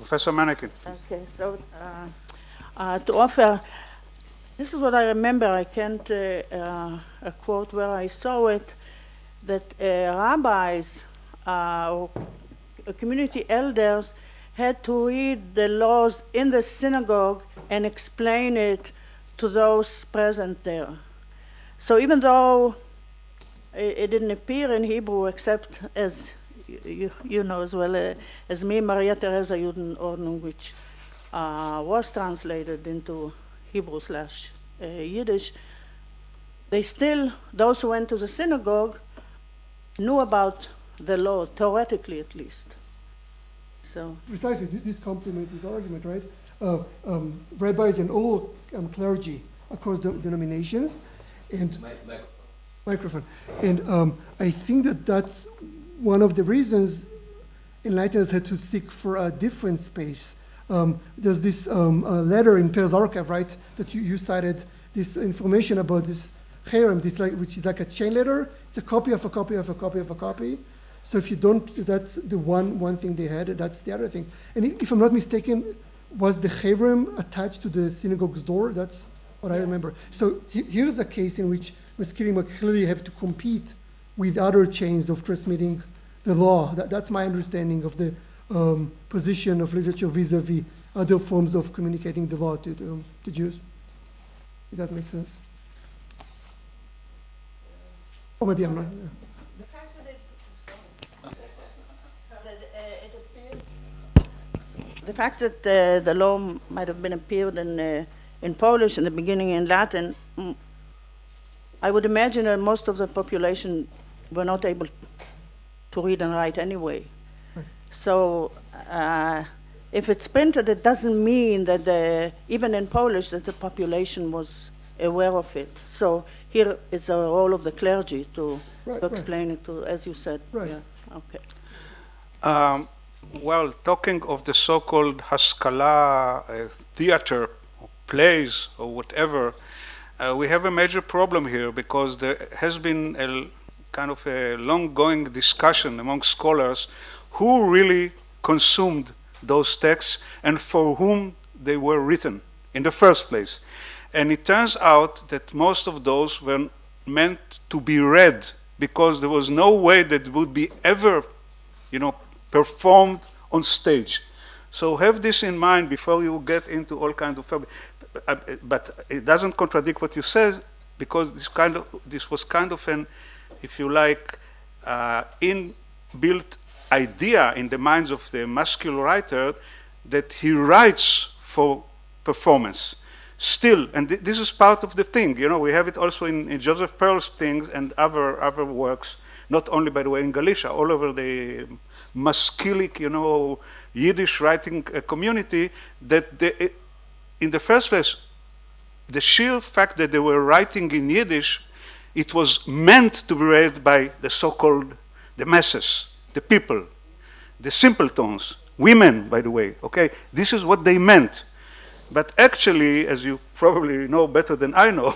Professor Mannequin. Okay, so to offer, this is what I remember. I can't quote where I saw it, that rabbis or community elders had to read the laws in the synagogue and explain it to those present there. So even though it didn't appear in Hebrew, except as you know as well as me, Maria Teresa Judenordnung, which was translated into Hebrew/Yiddish, they still, those who went to the synagogue, knew about the law, theoretically at least. So precisely, this complements this argument, right? Rabbis and all clergy across the denominations, and microphone. And I think that that's one of the reasons enlighteners had to seek for a different space. There's this letter in Per's archive, right, that you cited, this information about this cherem, which is like a chain letter. It's a copy of a copy of a copy of a copy. So if you don't, that's the one thing they had, that's the other thing. And if I'm not mistaken, was the cherem attached to the synagogue's door? That's what I remember. So here's a case in which Maskilim clearly have to compete with other chains of transmitting the law. That's my understanding of the position of literature vis-a-vis other forms of communicating the law to Jews. If that makes sense. Or maybe I'm not. Yeah. the fact that it appeared, the fact that the law might have been appeared in Polish in the beginning, in Latin, I would imagine that most of the population were not able to read and write anyway. Right. So if it's printed, it doesn't mean that even in Polish that the population was aware of it. So here is the role of the clergy to explain it to, as you said. Right. Yeah. Okay. Well, talking of the so-called Haskalah theater, or plays, or whatever, we have a major problem here because there has been a kind of a long-going discussion among scholars who really consumed those texts and for whom they were written in the first place. And it turns out that most of those were meant to be read because there was no way that would be ever, performed on stage. So have this in mind before you get into all kinds of, but it doesn't contradict what you said because this was kind of an, if you like, inbuilt idea in the minds of the masculine writer that he writes for performance. Still, and this is part of the thing, we have it also in Joseph Pearl's things and other works, not only, by the way, in Galicia, all over the Maskilic, Yiddish writing community, that in the first place, the sheer fact that they were writing in Yiddish, it was meant to be read by the so-called, the masses, the people, the simpletons, women, by the way, okay? This is what they meant. But actually, as you probably know better than I know,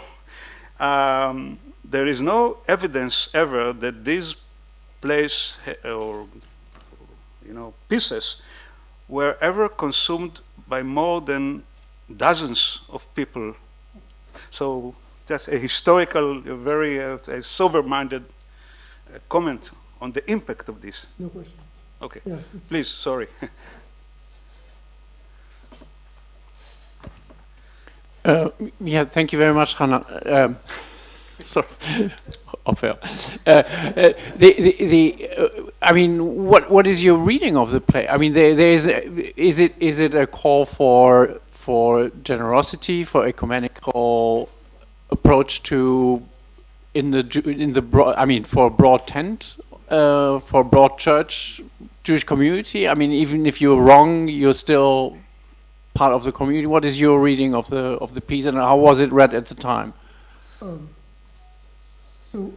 there is no evidence ever that these plays or pieces were ever consumed by more than dozens of people. So just a historical, very sober-minded comment on the impact of this. No question. Okay, Yeah, please, sorry. Yeah, thank you very much, Hannah. Sorry, off-air. I mean, what is your reading of the play? I mean, is it a call for generosity, for ecumenical approach to for broad tent, for broad church, Jewish community? I mean, even if you're wrong, you're still part of the community. What is your reading of the piece, and how was it read at the time? So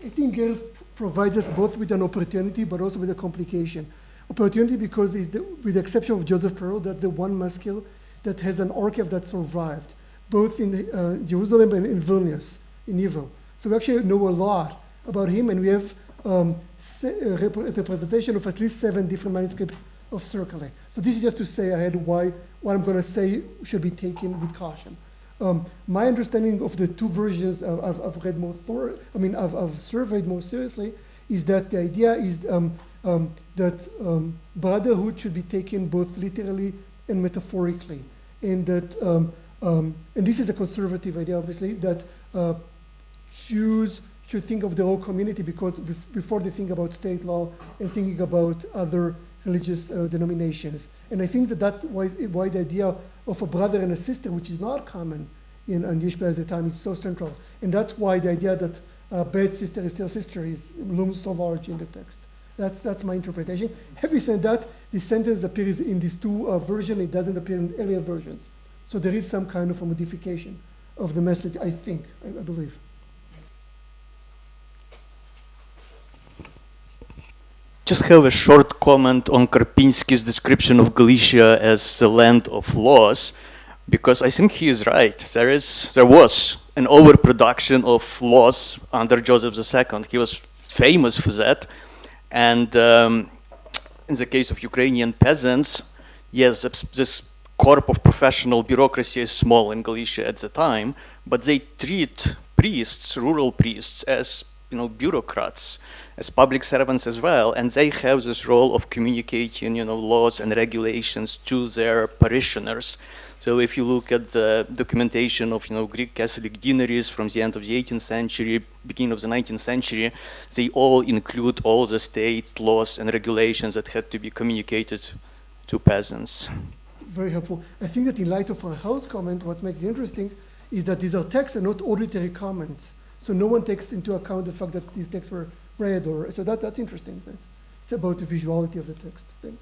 I think Gers provides us both with an opportunity but also with a complication. Opportunity because with the exception of Joseph Pearl, that's the one maskil that has an archive that survived, both in Jerusalem and in Vilnius, in Evil. So we actually know a lot about him, and we have a representation of at least 7 different manuscripts of circling. So this is just to say ahead why what I'm going to say should be taken with caution. My understanding of the two versions I've read more I've surveyed more seriously is that the idea is that brotherhood should be taken both literally and metaphorically, and that and this is a conservative idea, obviously, that Jews should think of their whole community because before they think about state law and thinking about other religious denominations. And I think that why the idea of a brother and a sister, which is not common in Yishba at the time, is so central. And that's why the idea that bad sister is still sister looms so large in the text. That's my interpretation. Having said that, this sentence appears in these two versions. It doesn't appear in earlier versions. So there is some kind of a modification of the message, I think, I believe. Just have a short comment on Karpinski's description of Galicia as the land of laws, because I think he is right. There was an overproduction of laws under Joseph II. He was famous for that. And in the case of Ukrainian peasants, yes, this corp of professional bureaucracy is small in Galicia at the time, but they treat priests, rural priests, as bureaucrats, as public servants as well, and they have this role of communicating, laws and regulations to their parishioners. So if you look at the documentation of, Greek Catholic deaneries from the end of the 18th century, beginning of the 19th century, they all include all the state laws and regulations that had to be communicated to peasants. Very helpful. I think that in light of our house comment, what makes it interesting is that these are texts and not auditory comments. So no one takes into account the fact that these texts were read, so that's interesting. It's about the visuality of the text. Thanks.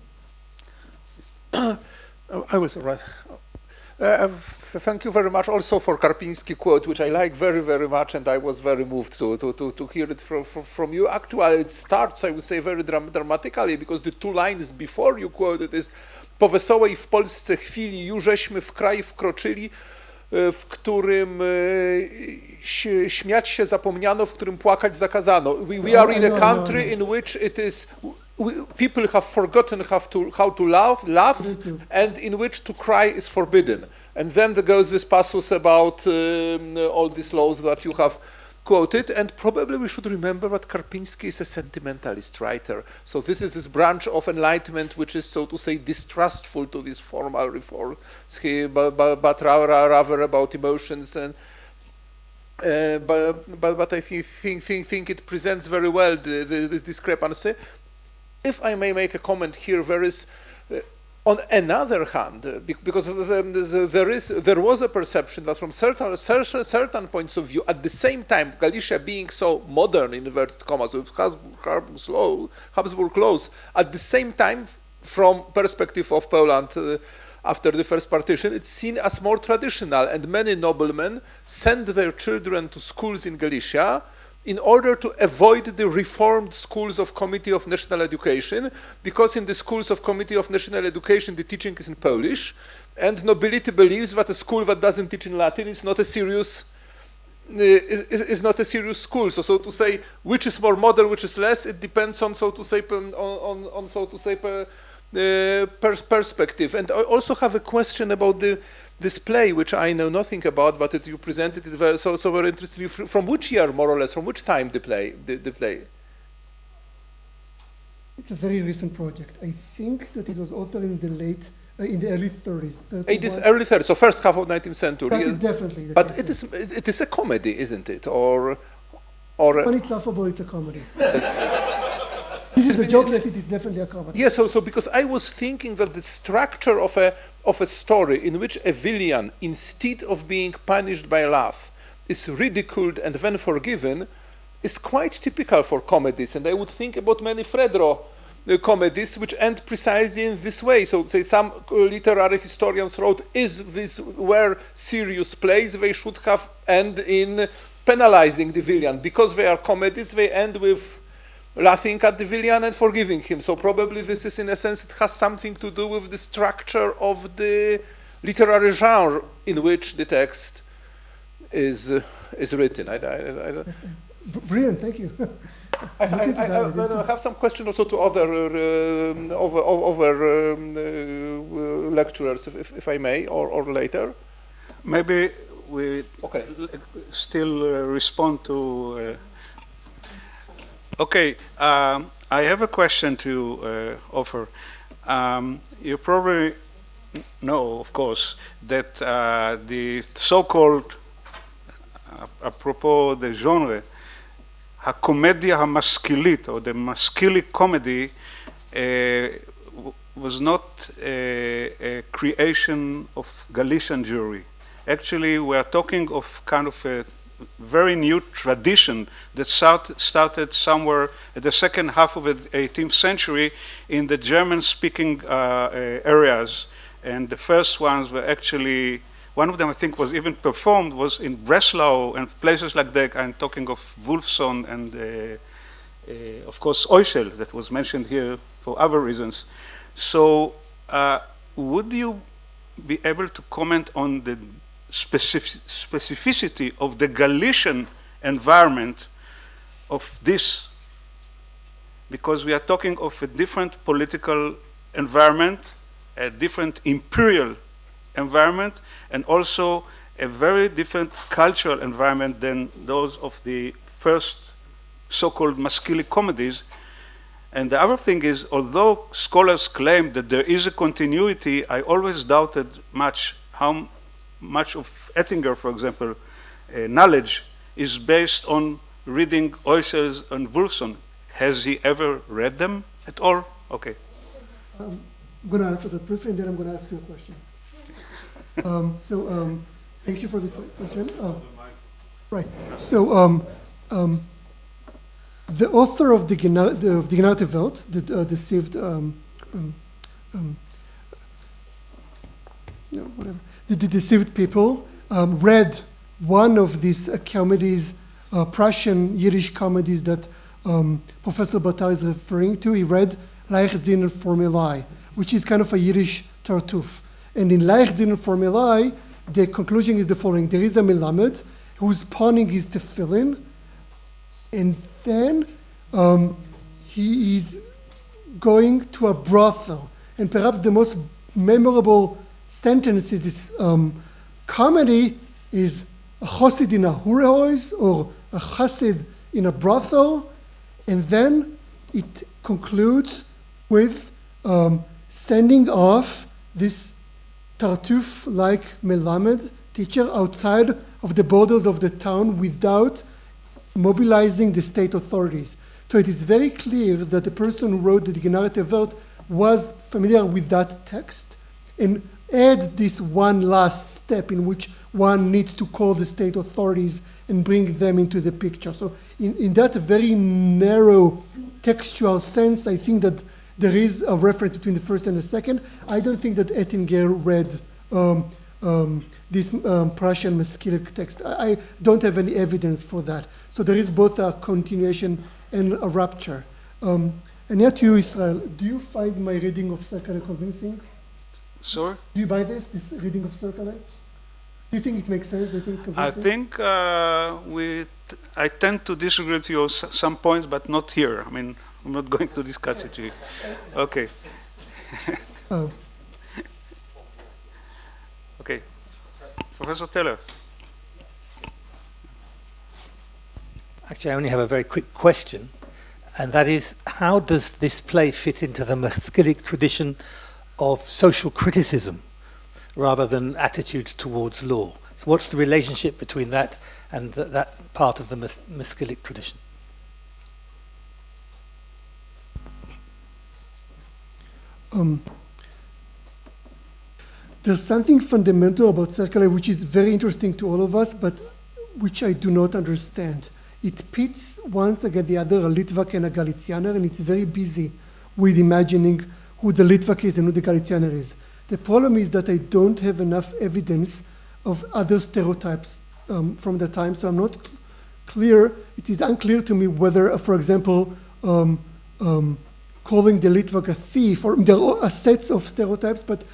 I was right. Thank you very much also for Karpinski quote, which I like very, very much, and I was very moved to hear it from you. Actually, it starts, I would say, very dramatically, because the two lines before you quoted is po wesołej w Polsce chwili już żeśmy w kraj wkroczyli, w którym śmiać się zapomniano, w którym płakać zakazano. We are in a country in which it is people have forgotten how to laugh, and in which to cry is forbidden. And then there goes this passus about all these laws that you have quoted, and probably we should remember that Karpinski is a sentimentalist writer. So this is this branch of enlightenment which is, so to say, distrustful to these formal reforms, but rather about emotions. And but I think it presents very well the discrepancy. If I may make a comment here, there is, on another hand, because there was a perception that from certain points of view, at the same time, Galicia being so modern, in inverted commas, with Habsburg laws, at the same time, from perspective of Poland, after the first partition, it's seen as more traditional, and many noblemen send their children to schools in Galicia in order to avoid the reformed schools of Committee of National Education, because in the schools of Committee of National Education the teaching is in Polish, and nobility believes that a school that doesn't teach in Latin is not a serious school. So to say, which is more modern, which is less, it depends on perspective. And I also have a question about this play, which I know nothing about, but you presented it very interestingly. From which year, more or less, from which time the play? It's a very recent project. I think that it was authored in the early 30s. Early 30s, so first half of 19th century. That is definitely the But case. it is a comedy, isn't it? Or when it's laughable, it's a comedy. This is the joke, yes, it is definitely a comedy. Yes, so because I was thinking that the structure of a story in which a villain, instead of being punished by laugh, is ridiculed and then forgiven, is quite typical for comedies. And I would think about many Fredro comedies which end precisely in this way. So say some literary historians wrote, were serious plays, they should have end in penalizing the villain. Because they are comedies, they end with laughing at the villain and forgiving him. So probably this is, in a sense, it has something to do with the structure of the literary genre in which the text is written. Brilliant, thank you. I have some questions also to other lecturers, if I may, or later. Maybe we Okay. still respond to. Okay, I have a question to offer. You probably know, of course, that the so-called, apropos the genre, הקומדיה המשכילית, or the maskilic comedy, was not a creation of Galician Jewry. Actually, we are talking of kind of a very new tradition that started somewhere at the second half of the 18th century in the German-speaking areas. And the first ones were actually, one of them I think was even performed, was in Breslau and places like that. I'm talking of Wolfson and of course Oischel that was mentioned here for other reasons. So would you be able to comment on the specificity of the Galician environment of this? Because we are talking of a different political environment, a different imperial environment, and also a very different cultural environment than those of the first so-called maskilic comedies. And the other thing is, although scholars claim that there is a continuity, I always doubted how much of Ettinger, for example, knowledge is based on reading Oischel and Wolfson. Has he ever read them at all? Okay. I'm going to answer that briefly, and then I'm going to ask you a question. Thank you for the question. Right. So, the author of the Generative Welt, the deceived, the deceived people, read one of these comedies, Prussian Yiddish comedies that Professor Batar is referring to. He read Leichtsinn Formulae, which is kind of a Yiddish Tartuffe. And in Leichtsinn Formulae, the conclusion is the following. There is a Melamed who's pawning his tefillin, and then he is going to a brothel. And perhaps the most memorable sentence is this comedy is a chassid in a hurehois or a chassid in a brothel, and then it concludes with sending off this Tartuffe-like Melamed teacher outside of the borders of the town without mobilizing the state authorities. So it is very clear that the person who wrote the Generative Welt was familiar with that text and add this one last step in which one needs to call the state authorities and bring them into the picture. So in that very narrow textual sense, I think that there is a reference between the first and the second. I don't think that Ettinger read this Prussian Maskilic text. I don't have any evidence for that. So there is both a continuation and a rupture. And yet you, Israel, do you find my reading of Serkale convincing? Sorry? Do you buy this reading of Serkale? Do you think it makes sense? Do you think it's convincing? I think I tend to disagree with you on some points, but not here. I mean, I'm not going to discuss it here. Okay. Okay. Professor Teller. Actually, I only have a very quick question, and that is, how does this play fit into the Maskilic tradition of social criticism rather than attitude towards law? So what's the relationship between that and that part of the Maskilic tradition? There's something fundamental about Serkale which is very interesting to all of us, but which I do not understand. It pits once against the other a Litvak and a Galicianer, and it's very busy with imagining who the Litvak is and who the Galicianer is. The problem is that I don't have enough evidence of other stereotypes from the time, so I'm not clear. It is unclear to me whether, for example, calling the Litvak a thief, or there are sets of stereotypes, but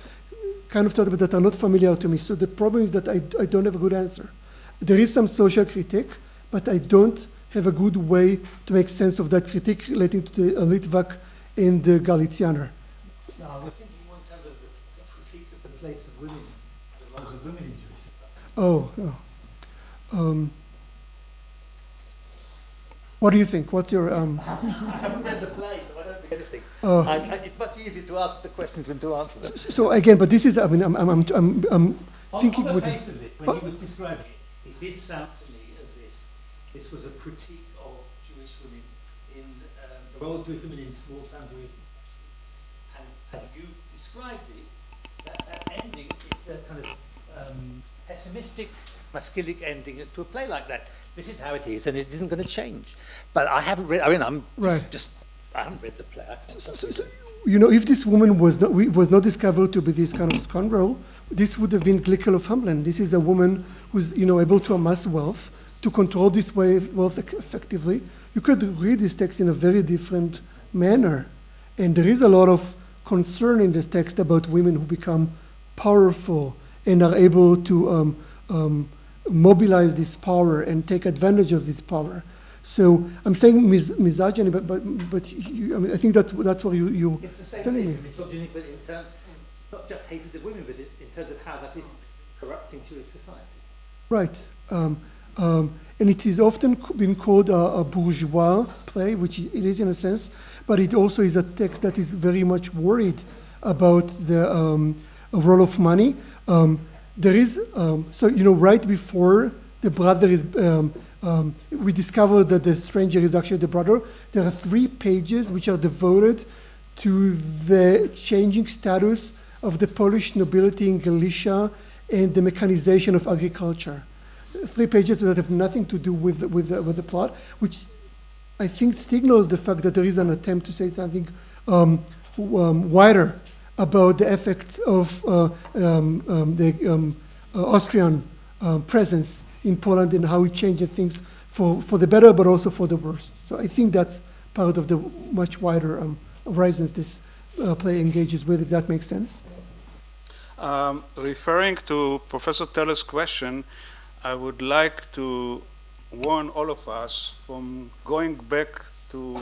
kind of stereotypes that are not familiar to me. So the problem is that I don't have a good answer. There is some social critique, but I don't have a good way to make sense of that critique relating to the Litvak and the Galicianer. No, I was thinking more in terms of the critique of the place of women, the roles of women in Jewish society. What do you think? What's your I haven't read the play, so I don't think anything. It's much easier to ask the questions than to answer them. So again, but this is, I mean, I'm thinking on the with face of it, when you were describing it, it did sound to me as if this was a critique of Jewish women in the role of Jewish women in small-town Jewish society. And as you described it, that ending is a kind of pessimistic, masculine ending to a play like that. This is how it is, and it isn't going to change. But I haven't read. I mean, I'm just I haven't read the play. So, you know, if this woman was not discovered to be this kind of scoundrel, this would have been Glickel of Hamelin. This is a woman who's, you know, able to amass wealth, to control this way of wealth effectively. You could read this text in a very different manner, and there is a lot of concern in this text about women who become powerful and are able to mobilize this power and take advantage of this power. So I'm saying misogyny, but you, I mean, I think that's what you It's the same telling thing, me. misogyny, but in terms, not just hatred of women, but in terms of how that is corrupting Jewish society. Right. And it is often been called a bourgeois play, which it is in a sense, but it also is a text that is very much worried about the role of money. There is, so, you know, right before the brother is, we discover that the stranger is actually the brother. There are 3 pages which are devoted to the changing status of the Polish nobility in Galicia and the mechanization of agriculture. 3 pages that have nothing to do with the plot, which I think signals the fact that there is an attempt to say something wider about the effects of the Austrian presence in Poland and how it changes things for the better, but also for the worst. So I think that's part of the much wider horizons this play engages with, if that makes sense. Referring to Professor Teller's question, I would like to warn all of us from going back to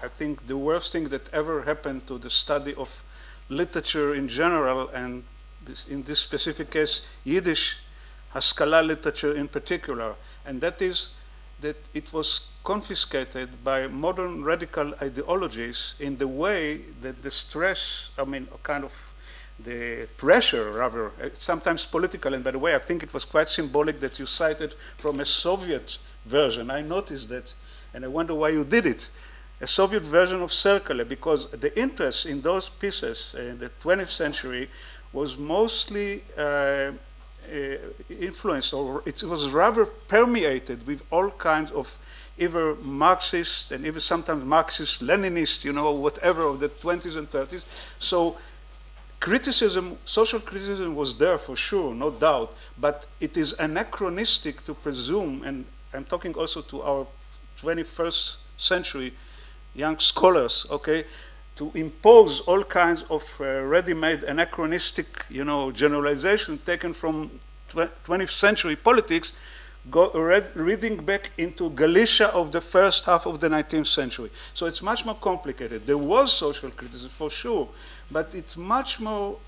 I think the worst thing that ever happened to the study of literature in general, and in this specific case, Yiddish Haskalah literature in particular, and that is that it was confiscated by modern radical ideologies in the way that the stress, I mean, kind of the pressure, rather, sometimes political, and by the way, I think it was quite symbolic that you cited from a Soviet version. I noticed that, and I wonder why you did it. A Soviet version of Cercle, because the interest in those pieces in the 20th century was mostly influenced, or it was rather permeated with all kinds of either Marxist and even sometimes Marxist-Leninist, you know, whatever of the 20s and 30s. So criticism, social criticism was there for sure, no doubt, but it is anachronistic to presume, and I'm talking also to our 21st century young scholars, okay, to impose all kinds of ready-made anachronistic, you know, generalization taken from 20th century politics, reading back into Galicia of the first half of the 19th century. So it's much more complicated. There was social criticism for sure, but it's much more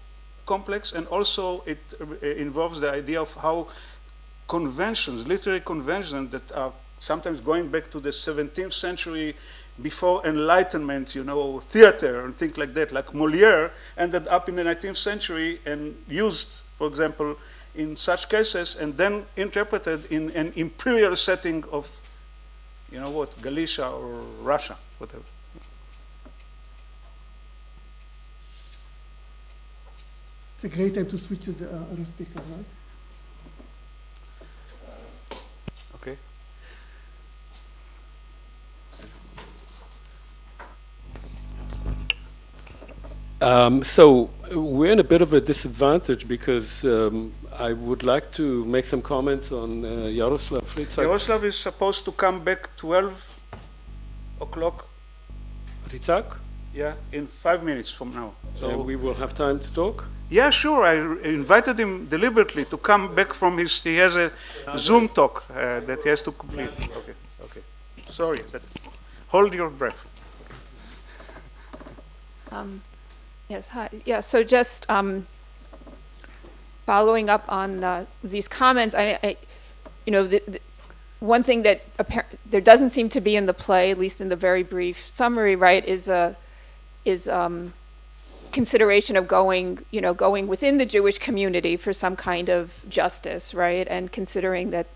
complex, and also it involves the idea of how conventions, literary conventions that are sometimes going back to the 17th century, before Enlightenment, you know, theater and things like that, like Molière, ended up in the 19th century and used, for example, in such cases, and then interpreted in an imperial setting of, you know what, Galicia or Russia, whatever. It's a great time to switch to the other speaker, right? Okay. So we're in a bit of a disadvantage because I would like to make some comments on Jaroslav Fritzak's. Jaroslav is supposed to come back 12 o'clock. Fritzak? Yeah, in 5 minutes from now. So we will have time to talk? Yeah, sure. I invited him deliberately to come back from his, he has a Zoom talk that he has to complete. Okay, okay. Sorry, but hold your breath. Yes, hi. Yeah, so just following up on these comments, one thing that there doesn't seem to be in the play, at least in the very brief summary, right, is consideration of going within the Jewish community for some kind of justice, right, and considering that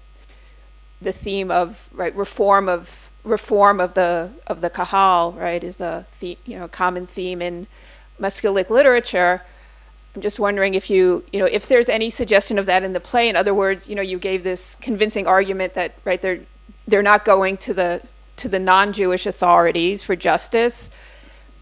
the theme of reform of the kahal, right, is a common theme in Maskilic literature. I'm just wondering if if there's any suggestion of that in the play. In other words, you gave this convincing argument that they're not going to the non-Jewish authorities for justice.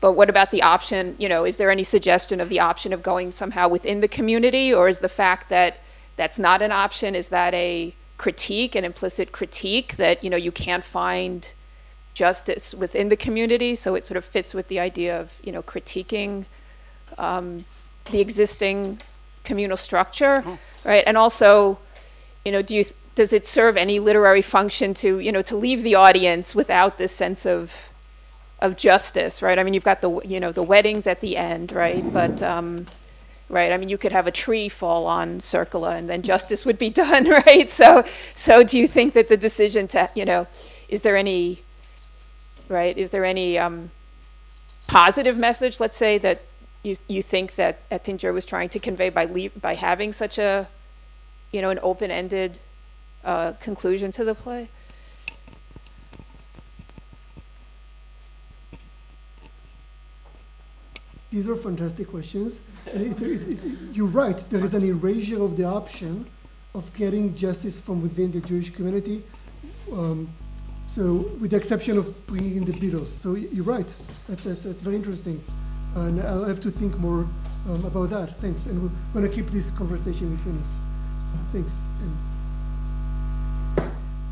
But what about the option? Is there any suggestion of the option of going somehow within the community, or is the fact that that's not an option, is that a critique, an implicit critique that you can't find justice within the community? So it sort of fits with the idea of critiquing the existing communal structure, right? And also, does it serve any literary function to leave the audience without this sense of justice, right? I mean, you've got the weddings at the end, right? But right, I mean, you could have a tree fall on Circula and then justice would be done, right? So do you think that the decision to is there any positive message, let's say, that you think that Ettinger was trying to convey by having such a an open-ended conclusion to the play? These are fantastic questions. And you're right, there is an erasure of the option of getting justice from within the Jewish community. So with the exception of bringing in the Beatles. So you're right, that's very interesting. And I'll have to think more about that. Thanks. And we're going to keep this conversation between us. Thanks. And I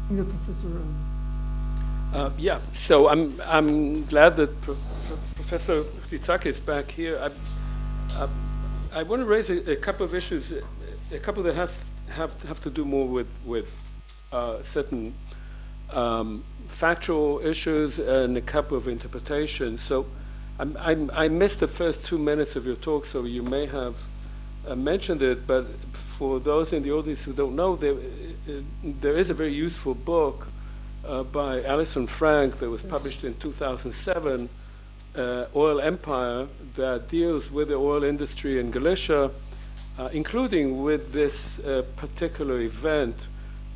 think the professor... Yeah, so I'm glad that Professor Ritzak is back here. I want to raise a couple of issues, a couple that have to do more with certain factual issues and a couple of interpretations. So I missed the first 2 minutes of your talk, so you may have mentioned it, but for those in the audience who don't know, there is a very useful book by Alison Frank that was published in 2007, Oil Empire, that deals with the oil industry in Galicia, including with this particular event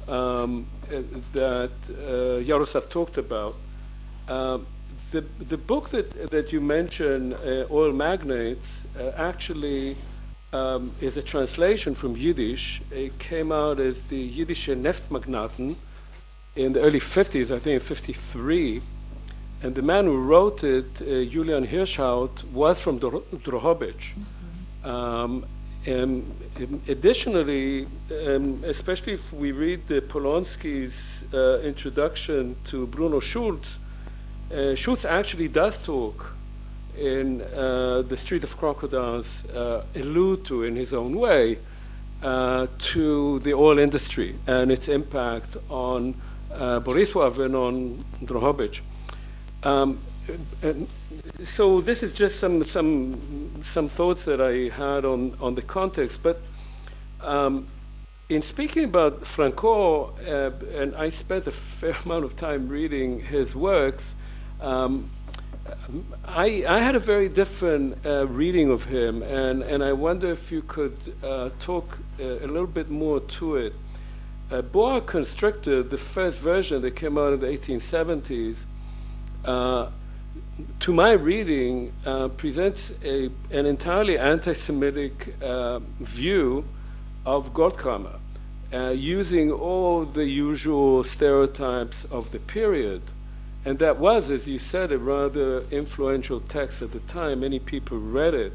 that Yaroslav talked about. The book that you mentioned, Oil Magnates, actually is a translation from Yiddish. It came out as the Yiddish Neftmagnaten in the early 50s, I think in 53. And the man who wrote it, Julian Hirschhaut, was from Drohobych. And additionally, especially if we read Polonsky's introduction to Bruno Schulz, Schulz actually does talk in The Street of Crocodiles, allude to in his own way to the oil industry and its impact on Borisław and on Drohobych. So this is just some thoughts that I had on the context. But in speaking about Franco, and I spent a fair amount of time reading his works, I had a very different reading of him, and I wonder if you could talk a little bit more to it. Boa Constrictor, the first version that came out in the 1870s, to my reading, presents an entirely anti-Semitic view of Goldkammer, using all the usual stereotypes of the period. And that was, as you said, a rather influential text at the time. Many people read it.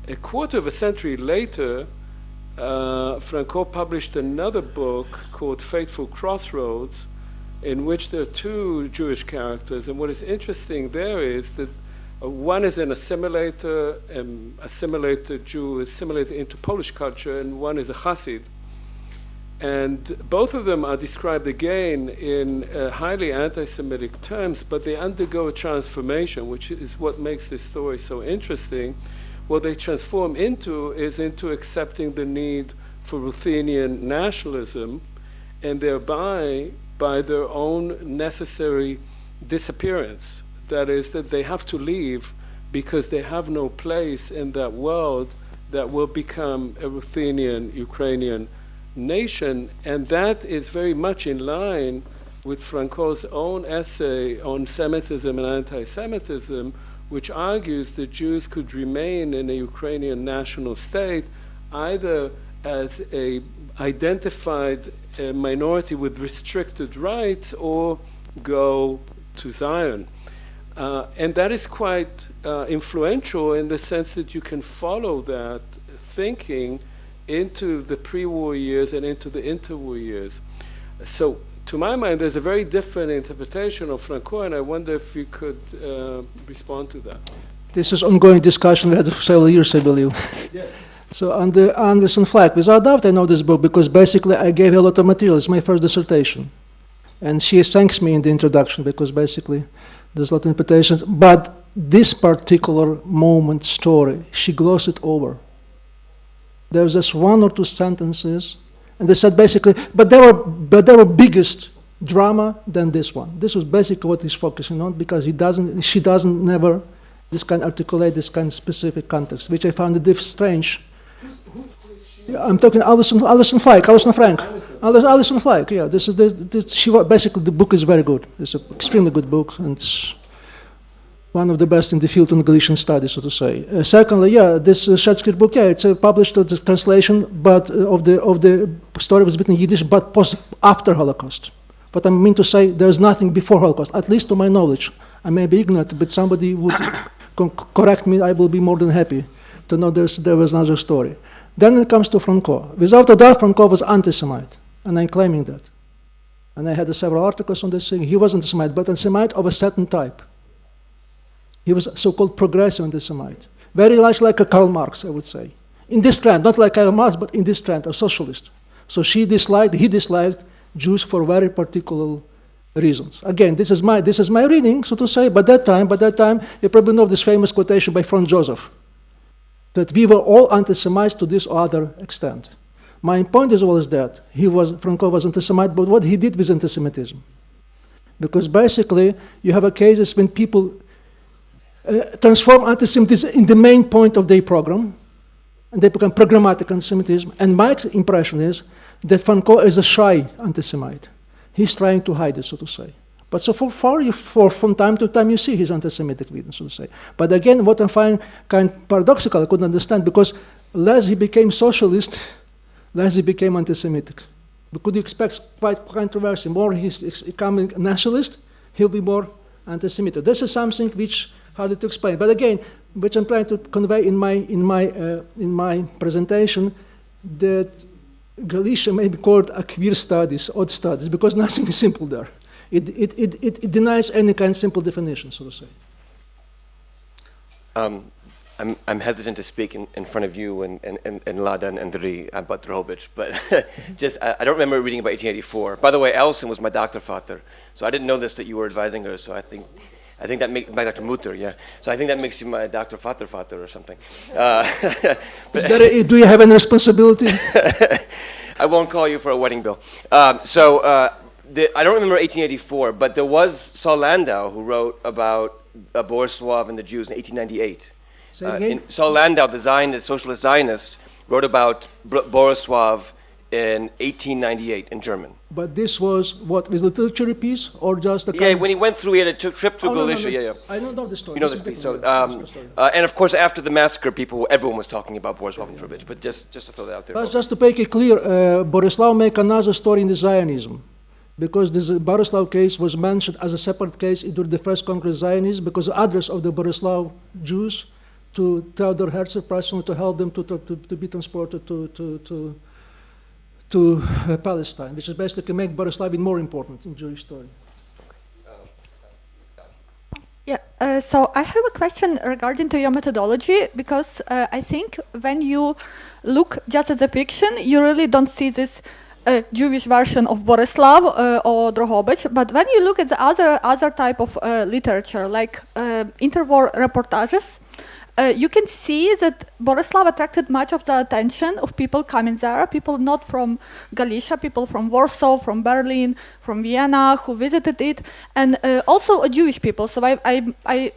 A quarter of a century later, Franco published another book called Fateful Crossroads, in which there are two Jewish characters. And what is interesting there is that one is an assimilator Jew, assimilated into Polish culture, and one is a Chassid. And both of them are described again in highly anti-Semitic terms, but they undergo a transformation, which is what makes this story so interesting. What they transform into is into accepting the need for Ruthenian nationalism, and thereby, by their own necessary disappearance. That is, that they have to leave because they have no place in that world that will become a Ruthenian Ukrainian nation, and that is very much in line with Franco's own essay on Semitism and anti-Semitism, which argues that Jews could remain in a Ukrainian national state either as a identified minority with restricted rights or go to Zion. And that is quite influential in the sense that you can follow that thinking into the pre-war years and into the interwar years. So, to my mind, there's a very different interpretation of Franco, and I wonder if you could respond to that. This is ongoing discussion we had for several years, I believe. Yes. So on the Anderson flag, without doubt I know this book because basically I gave her a lot of material. It's my first dissertation. And she thanks me in the introduction because basically there's a lot of interpretations. But this particular moment story, she glossed it over. There was just one or two sentences, and they said basically, but they were biggest drama than this one. This was basically what he's focusing on because she doesn't never this kind articulate this kind of specific context, which I found strange. Yeah, I'm talking Alison Frank. Yeah, basically the book is very good. It's an extremely good book, and it's one of the best in the field on Galician studies, so to say. Secondly, yeah, this Shakespeare book, yeah, it's a published translation, but of the story was written in Yiddish, but after Holocaust. What I mean to say, there's nothing before Holocaust, at least to my knowledge. I may be ignorant, but somebody would correct me. I will be more than happy to know there was another story. Then it comes to Franco. Without a doubt, Franco was anti-Semite, and I'm claiming that. And I had several articles on this thing. He was anti-Semite, but anti-Semite of a certain type. He was so-called progressive anti-Semite. Very much like a Karl Marx, I would say. In this trend, not like Karl Marx, but in this trend, a socialist. So he disliked Jews for very particular reasons. Again, this is my reading, so to say. By that time, you probably know this famous quotation by Franz Joseph, that we were all anti-Semites to this or other extent. My point is always that Franco was anti-Semite, but what he did with anti-Semitism. Because basically, you have cases when people transform anti-Semitism in the main point of their program, and they become programmatic anti-Semitism. And my impression is that Franco is a shy anti-Semite. He's trying to hide it, so to say. But so from time to time, you see his anti-Semitic leading, so to say. But again, what I find kind of paradoxical, I couldn't understand, because less he became socialist, less he became anti-Semitic. But could you expect quite controversy? More he's becoming nationalist, he'll be more anti-Semitic. This is something which hard to explain. But again, which I'm trying to convey in my presentation, that Galicia may be called a queer studies, odd studies, because nothing is simple there. It denies any kind of simple definition, so to say. I'm hesitant to speak in front of you and Lada and Andriy about Drobic, but I don't remember reading about 1884. By the way, Alison was my doctor father, so I didn't know this that you were advising her. So I think that makes my Dr. Mutter, yeah. So I think that makes you my Dr. Father or something. Do you have any responsibility? I won't call you for a wedding bill. I don't remember 1884, but there was Saul Landau who wrote about Boleslav and the Jews in 1898. Saul Landau, the Zionist, socialist Zionist, wrote about Boleslav in 1898 in German. But this was what, with literature piece or just a when he went through, he had a trip through Galicia. No. I don't know the story. You know this piece. So, and of course, after the massacre, everyone was talking about Boleslav and Drobic. But just to throw that out there. But just to make it clear, Boleslav make another story in the Zionism, because this Boleslav case was mentioned as a separate case during the first Congress Zionism, because the address of the Boleslav Jews to Theodor Herzl personally to help them to be transported to Palestine, which is basically make Boleslav more important in Jewish story. So I have a question regarding to your methodology, because I think when you look just at the fiction, you really don't see this Jewish version of Borislav or Drohobych. But when you look at the other type of literature, like interwar reportages, you can see that Borislav attracted much of the attention of people coming there, people not from Galicia, people from Warsaw, from Berlin, from Vienna, who visited it, and also Jewish people. So I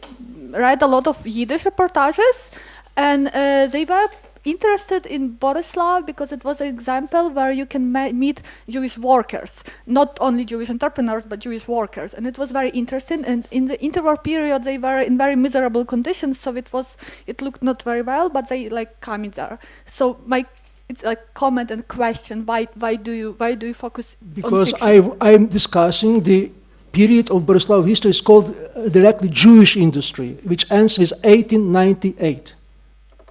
read a lot of Yiddish reportages, and they were interested in Borislav because it was an example where you can meet Jewish workers, not only Jewish entrepreneurs, but Jewish workers. And it was very interesting. And in the interwar period, they were in very miserable conditions, so it looked not very well, but they like coming there. So it's like comment and question. Why do you focus because on fiction? I'm discussing the period of Borislav history is called directly Jewish industry, which ends with 1898.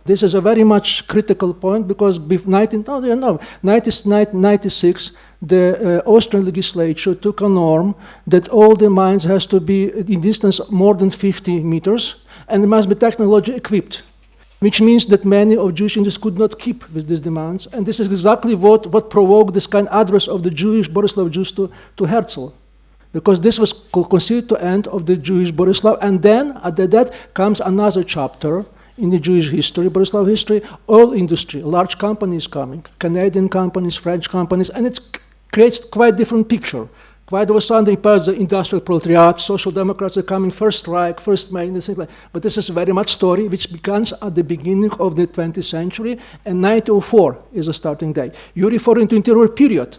This is a very much critical point because 1996, the Austrian legislature took a norm that all the mines has to be in distance more than 50 meters and must be technologically equipped, which means that many of Jewish industries could not keep with these demands. And this is exactly what provoked this kind of address of the Borislav Jews to Herzl. Because this was considered the end of the Jewish Borislav. And then at that comes another chapter in the Jewish history, Borislav history, oil industry, large companies coming, Canadian companies, French companies, and it creates quite different picture. Quite of a sudden, they pass the industrial proletariat, social democrats are coming, first strike, first May, and things like that. But this is very much story which begins at the beginning of the 20th century, and 1904 is a starting day. You're referring to interior period,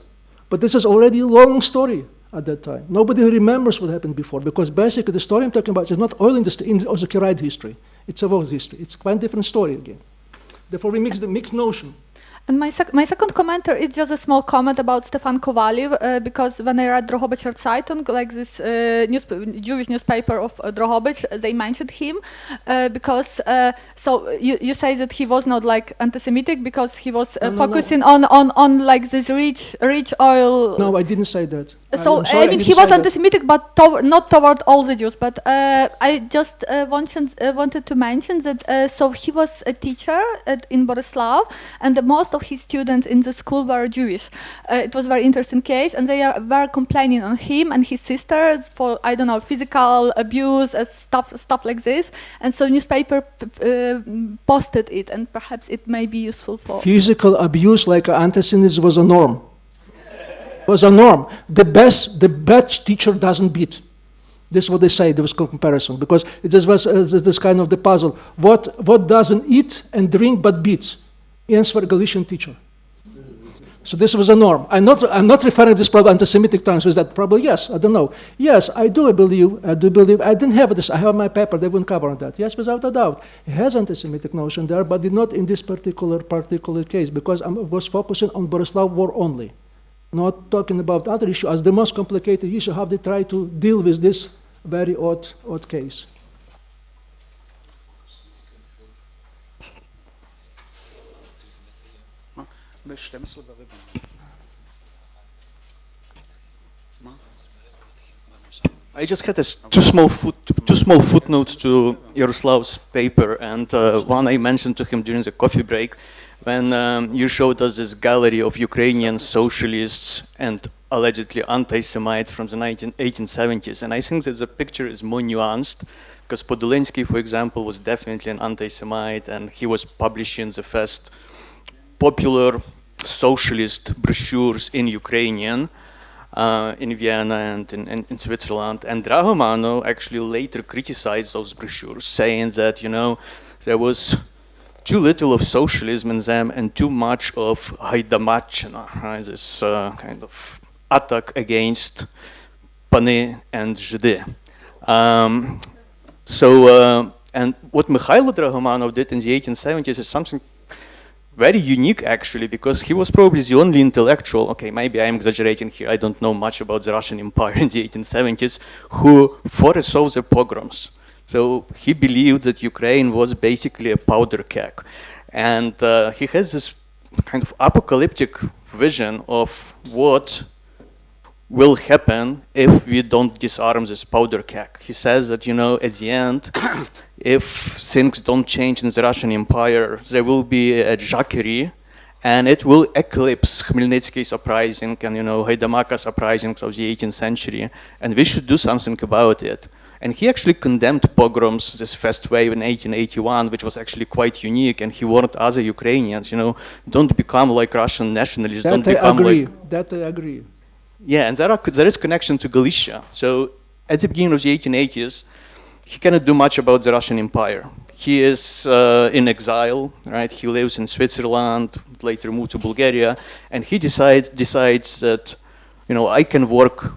but this is already a long story at that time. Nobody remembers what happened before, because basically the story I'm talking about is not oil industry, it's also Karaite history. It's a world history. It's quite a different story again. Therefore, we mix the mixed notion. And my second commenter is just a small comment about Stefan Kowali, because when I read Drohobyczer Zeitung, like this Jewish newspaper of Drohobycz, they mentioned him because so you say that he was not like anti-Semitic because he was focusing on like this rich oil. No, I didn't say that. So I mean, he was anti-Semitic, but not toward all the Jews. But I just wanted to mention that so he was a teacher in Borislav, and most of his students in the school were Jewish. It was a very interesting case, and they were complaining on him and his sisters for, I don't know, physical abuse, stuff like this. And so newspaper posted it, and perhaps it may be useful for... Physical abuse like anti-Semitism was a norm. Was a norm. The best teacher doesn't beat. This is what they say. There was comparison because it was this kind of the puzzle. What doesn't eat and drink but beats? Answer a Galician teacher. So this was a norm. I'm not referring to this probably anti-Semitic terms. Was that probably yes? I don't know. Yes, I do believe. I didn't have this. I have my paper. They wouldn't cover that. Yes, without a doubt, it has anti-Semitic notion there, but not in this particular case because I was focusing on Borislav War only. Not talking about other issue as the most complicated issue, how they try to deal with this very odd case. I just had two small footnotes to Yaroslav's paper, and one I mentioned to him during the coffee break, when you showed us this gallery of Ukrainian socialists and allegedly anti-Semites from the 1870s. And I think that the picture is more nuanced, because Podolensky, for example, was definitely an anti-Semite, and he was publishing the first popular socialist brochures in Ukrainian, in Vienna and in Switzerland. And Dragomano actually later criticized those brochures, saying that, you know, there was too little of socialism in them and too much of Haidamachina, right? This kind of attack against Pani and Zhidi. And what Mikhailo Dragomanov did in the 1870s is something very unique, actually, because he was probably the only intellectual, okay, maybe I'm exaggerating here, I don't know much about the Russian Empire in the 1870s, who foresaw the pogroms. So he believed that Ukraine was basically a powder keg. And he has this kind of apocalyptic vision of what will happen if we don't disarm this powder keg. He says that, you know, at the end, if things don't change in the Russian Empire, there will be a jacquerie, and it will eclipse Khmelnytsky's uprising and, Haidamaka's uprisings of the 18th century, and we should do something about it. And he actually condemned pogroms, this first wave in 1881, which was actually quite unique, and he warned other Ukrainians, don't become like Russian nationalists, don't become like... That I agree. Yeah, and there is connection to Galicia. So at the beginning of the 1880s, he cannot do much about the Russian Empire. He is in exile, right? He lives in Switzerland, later moved to Bulgaria, and he decides that, I can work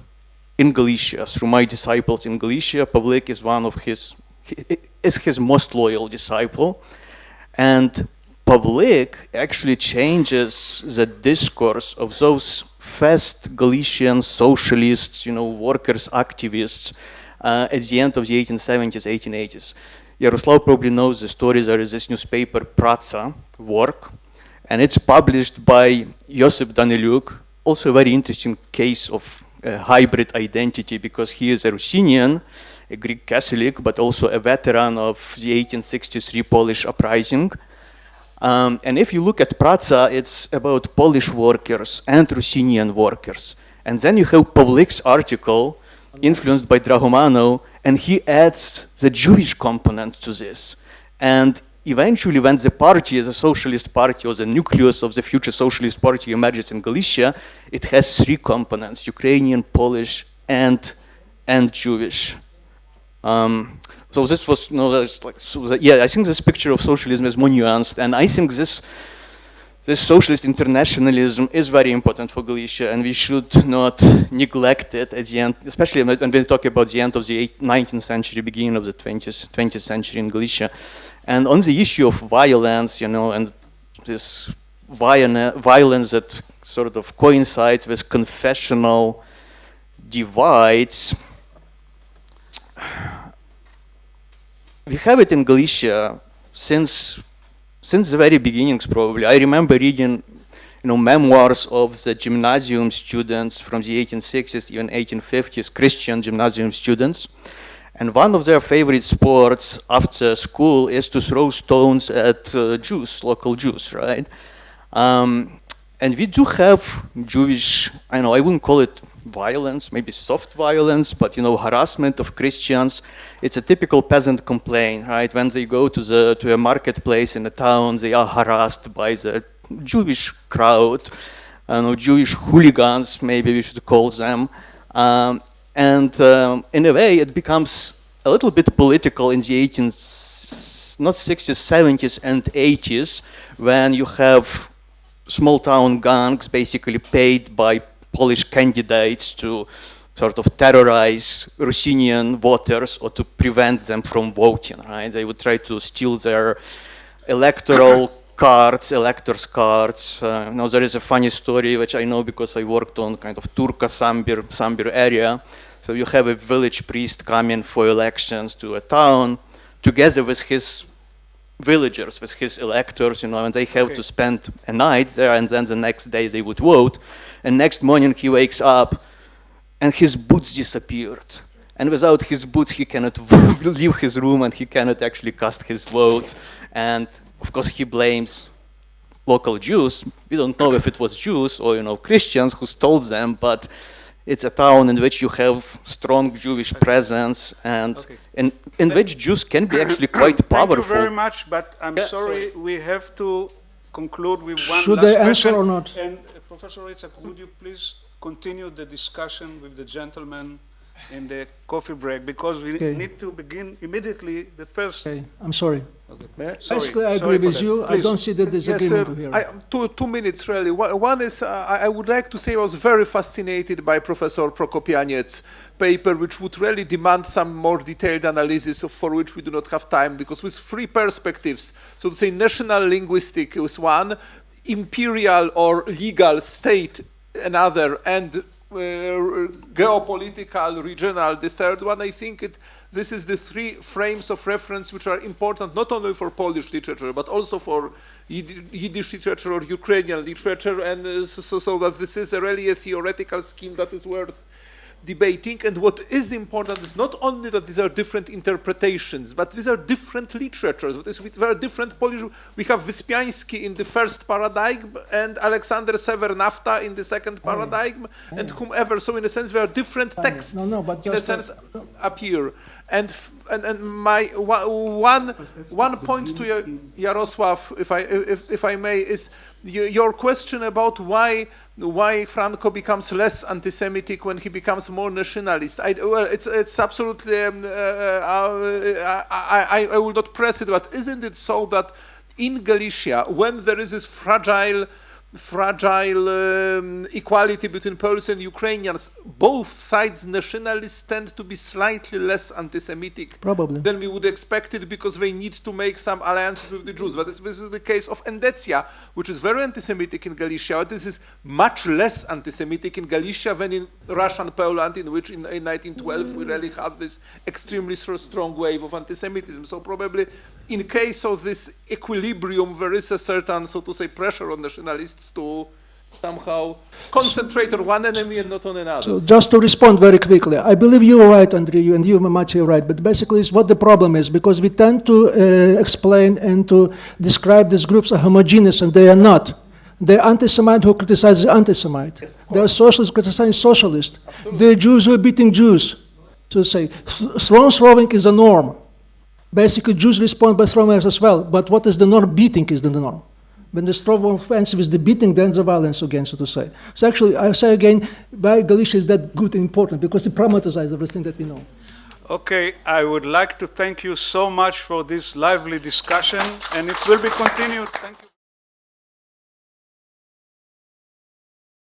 in Galicia through my disciples in Galicia. Pavlik is one of his most loyal disciple, and Pavlik actually changes the discourse of those first Galician socialists, workers, activists, at the end of the 1870s, 1880s. Yaroslav probably knows the story. There is this newspaper, Praca, Work, and it's published by Josip Daniluk, also a very interesting case of hybrid identity, because he is a Ruthenian, a Greek Catholic, but also a veteran of the 1863 Polish uprising. And if you look at Praca, it's about Polish workers and Ruthenian workers. And then you have Pavlik's article, influenced by Drahomanov, and he adds the Jewish component to this. And eventually, when the party, the Socialist Party, or the nucleus of the future Socialist Party emerges in Galicia, it has three components: Ukrainian, Polish, and Jewish. So this was, I think this picture of socialism is more nuanced, and I think this socialist internationalism is very important for Galicia, and we should not neglect it at the end, especially when we talk about the end of the 19th century, beginning of the 20th century in Galicia. And on the issue of violence, and this violence that sort of coincides with confessional divides, we have it in Galicia since the very beginnings, probably. I remember reading, memoirs of the gymnasium students from the 1860s, even 1850s, Christian gymnasium students. And one of their favorite sports after school is to throw stones at Jews, local Jews, right? And we do have Jewish, I wouldn't call it violence, maybe soft violence, but harassment of Christians. It's a typical peasant complaint, right? When they go to a marketplace in a town, they are harassed by the Jewish crowd, Jewish hooligans, maybe we should call them. And in a way, it becomes a little bit political in the 60s, 70s, and 80s, when you have small town gangs basically paid by Polish candidates to sort of terrorize Ruthenian voters or to prevent them from voting, right? They would try to steal their electoral cards, electors' cards. There is a funny story, which I know because I worked on kind of Turka Sambir area. So you have a village priest coming for elections to a town together with his villagers, with his electors, and they have to spend a night there, and then the next day they would vote. And next morning he wakes up and his boots disappeared. And without his boots, he cannot leave his room and he cannot actually cast his vote. And of course, he blames local Jews. We don't know if it was Jews or Christians who stole them, but it's a town in which you have strong Jewish presence and in which Jews can be actually quite powerful. Thank you very much, but I'm sorry, we have to conclude with one Should last I answer question. or not? And Professor Itzhak, would you please continue the discussion with the gentleman in the coffee break, because we need to begin immediately the first. Okay, I'm sorry. Sorry. Basically, I agree with you. Please. I don't see the disagreement here. 2 minutes really. One is I would like to say I was very fascinated by Professor Prokopianet's paper, which would really demand some more detailed analysis, for which we do not have time, because with three perspectives, so to say national linguistic is one, imperial or legal state another, and geopolitical, regional, the third one. I think this is the three frames of reference which are important not only for Polish literature, but also for Yiddish literature or Ukrainian literature, and so that this is really a theoretical scheme that is worth debating, and what is important is not only that these are different interpretations, but these are different literatures. There are different Polish. We have Wyspiański in the first paradigm, and Aleksander Sewer-Nafta in the second paradigm, and whomever. So in a sense, there are different texts. But in a sense, appear. And my one point to Jarosław, if I may, is your question about why Franco becomes less anti-Semitic when he becomes more nationalist. Well, it's absolutely. I will not press it, but isn't it so that in Galicia, when there is this fragile equality between Poles and Ukrainians, both sides nationalists tend to be slightly less anti-Semitic than we would expect it, because they need to make some alliances with the Jews. But this is the case of Endecja, which is very anti-Semitic in Galicia. But this is much less anti-Semitic in Galicia than in Russian Poland, in which in 1912 we really had this extremely strong wave of anti-Semitism. So probably in case of this equilibrium, there is a certain, so to say, pressure on nationalists to somehow concentrate on one enemy and not on another. So just to respond very quickly, I believe you are right, Andrei, and you, Maciej, are right, but basically it's what the problem is, because we tend to explain and to describe these groups as homogeneous, and they are not. They're anti-Semite who criticize the anti-Semite. They are socialists criticizing socialists. They're Jews who are beating Jews. So say, throne throwing is a norm. Basically, Jews respond by throwing as well, but what is the norm? Beating is the norm. When the strong offensive is the beating, then the violence again, so to say. So actually, I say again, why Galicia is that good and important, because it problematizes everything that we know. Okay, I would like to thank you so much for this lively discussion, and it will be continued. Thank you.